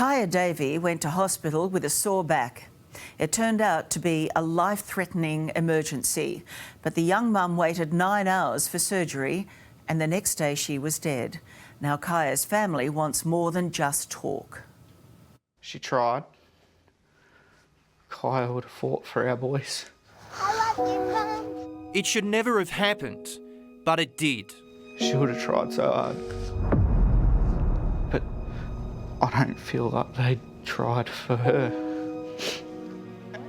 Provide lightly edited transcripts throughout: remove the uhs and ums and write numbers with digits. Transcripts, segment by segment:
Kaya Davey went to hospital with a sore back. It turned out to be a life-threatening emergency, but the young mum waited 9 hours for surgery and the next day she was dead. Now Kaya's family wants more than just talk. She tried. Kaya would have fought for our boys. I love you, Mum. It should never have happened, but it did. She would have tried so hard. But I don't feel like they tried for her.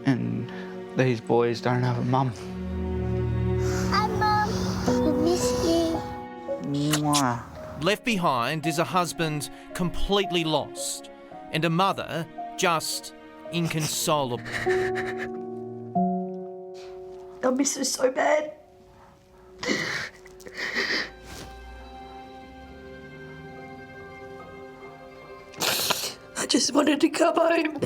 And these boys don't have a mum. Hi, Mum. I miss you. Mwah. Left behind is a husband completely lost and a mother just inconsolable. I miss her so bad. I just wanted to come home.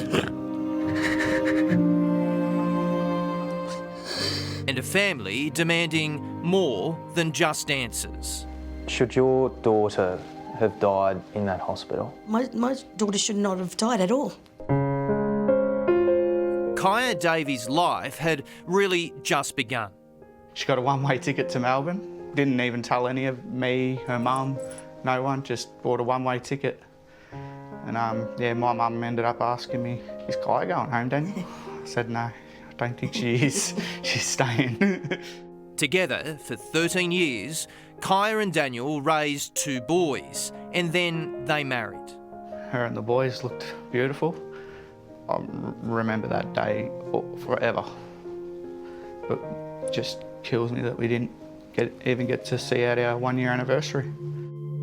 And a family demanding more than just answers. Should your daughter have died in that hospital? My daughter should not have died at all. Kaya Davey's life had really just begun. She got a one-way ticket to Melbourne. Didn't even tell any of me, her mum, no one, just bought a one-way ticket. And yeah, my mum ended up asking me, "Is Kaya going home, Daniel?" I said, "No, I don't think she is. She's staying." Together for 13 years, Kaya and Daniel raised 2 boys and then they married. Her and the boys looked beautiful. I remember that day forever. But it just kills me that we didn't even get to see out our 1-year anniversary.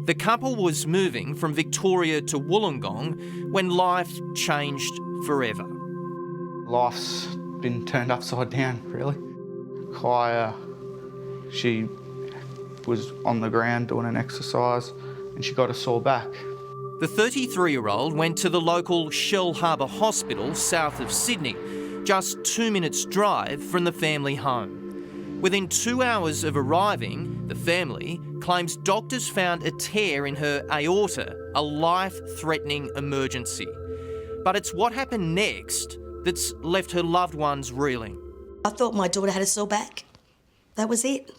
The couple was moving from Victoria to Wollongong when life changed forever. Life's been turned upside down, really. Kaya, she was on the ground doing an exercise and she got a sore back. The 33-year-old went to the local Shell Harbour Hospital south of Sydney, just 2 minutes' drive from the family home. Within 2 hours of arriving, the family claims doctors found a tear in her aorta, a life-threatening emergency. But it's what happened next that's left her loved ones reeling. I thought my daughter had a sore back. That was it.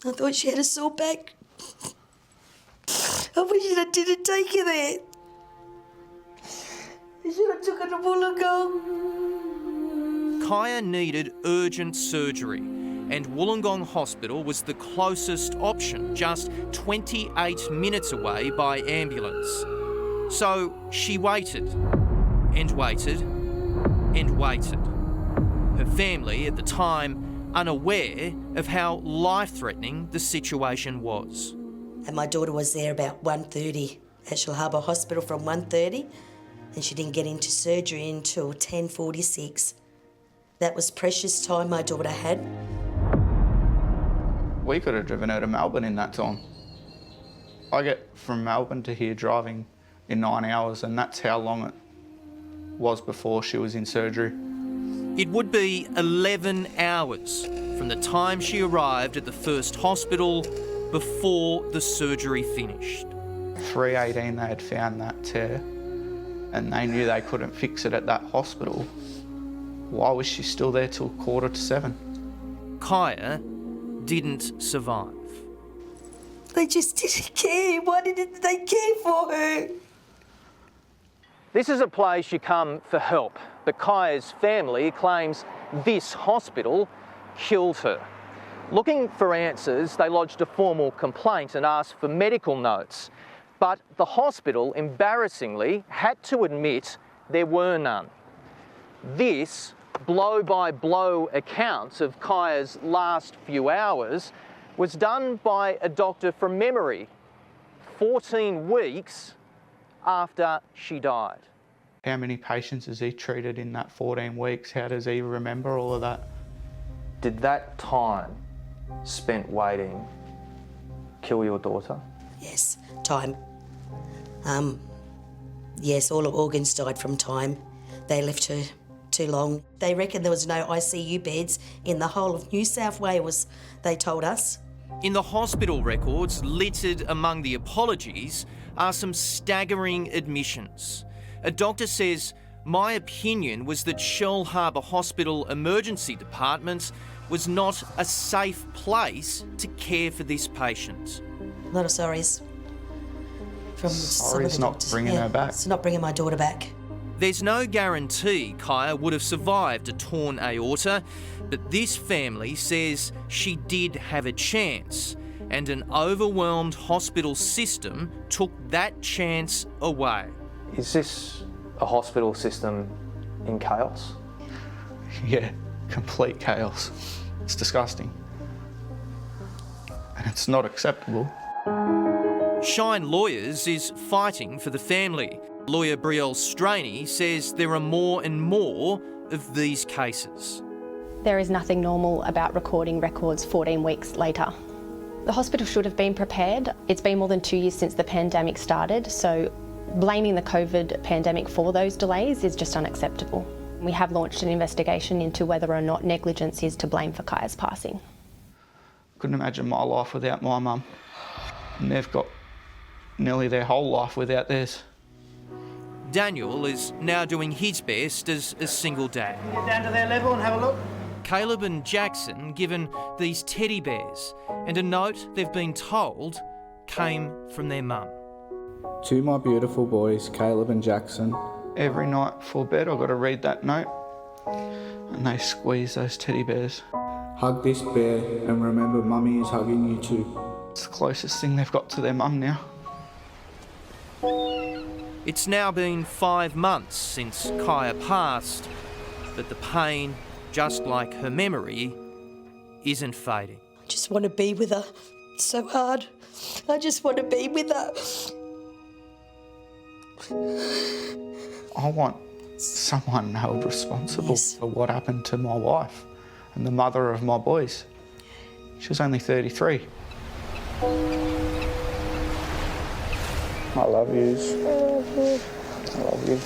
I thought she had a sore back. I wish I didn't take her there. I should have took her to Wollongong. Kaya needed urgent surgery, and Wollongong Hospital was the closest option, just 28 minutes away by ambulance. So she waited, and waited, and waited. Her family at the time unaware of how life-threatening the situation was. And my daughter was there about 1:30 at Shell Harbour Hospital from 1:30, and she didn't get into surgery until 10:46. That was precious time my daughter had. We could have driven her to Melbourne in that time. I get from Melbourne to here driving in 9 hours, and that's how long it was before she was in surgery. It would be 11 hours from the time she arrived at the first hospital before the surgery finished. 3:18 they had found that tear and they knew they couldn't fix it at that hospital. Why was she still there till 6:45? Kaya didn't survive. They just didn't care. Why didn't they care for her? This is a place you come for help, but Kaya's family claims this hospital killed her. Looking for answers, they lodged a formal complaint and asked for medical notes. But the hospital, embarrassingly, had to admit there were none. This blow-by-blow account of Kaya's last few hours was done by a doctor from memory, 14 weeks after she died. How many patients has he treated in that 14 weeks? How does he remember all of that? Did that time spent waiting kill your daughter? Yes, time. Yes, all her organs died from time. They left her too long. They reckon there was no ICU beds in the whole of New South Wales, they told us. In the hospital records littered among the apologies are some staggering admissions. A doctor says, "My opinion was that Shell Harbour Hospital Emergency Department was not a safe place to care for this patient." A lot of sorries from some of Sorry's the not doctors. bringing her back. It's not bringing my daughter back. There's no guarantee Kaya would have survived a torn aorta, but this family says she did have a chance, and an overwhelmed hospital system took that chance away. Is this a hospital system in chaos? Yeah, complete chaos. It's disgusting. And it's not acceptable. Shine Lawyers is fighting for the family. Lawyer Brielle Straney says there are more and more of these cases. There is nothing normal about recording records 14 weeks later. The hospital should have been prepared. It's been more than 2 years since the pandemic started, so blaming the COVID pandemic for those delays is just unacceptable. We have launched an investigation into whether or not negligence is to blame for Kaya's passing. Couldn't imagine my life without my mum. And they've got nearly their whole life without theirs. Daniel is now doing his best as a single dad. Get down to their level and have a look. Caleb and Jackson given these teddy bears and a note they've been told came from their mum. To my beautiful boys, Caleb and Jackson. Every night before bed, I've got to read that note. And they squeeze those teddy bears. Hug this bear and remember Mummy is hugging you too. It's the closest thing they've got to their mum now. It's now been 5 months since Kaya passed, but the pain, just like her memory, isn't fading. I just want to be with her. It's so hard. I just want to be with her. I want someone held responsible Yes. for what happened to my wife and the mother of my boys. She was only 33. I love yous. I love you.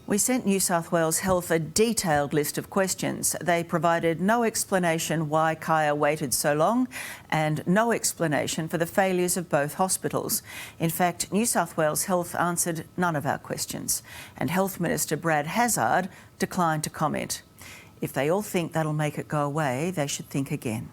We sent New South Wales Health a detailed list of questions. They provided no explanation why Kaya waited so long and no explanation for the failures of both hospitals. In fact, New South Wales Health answered none of our questions, and Health Minister Brad Hazzard declined to comment. If they all think that'll make it go away, they should think again.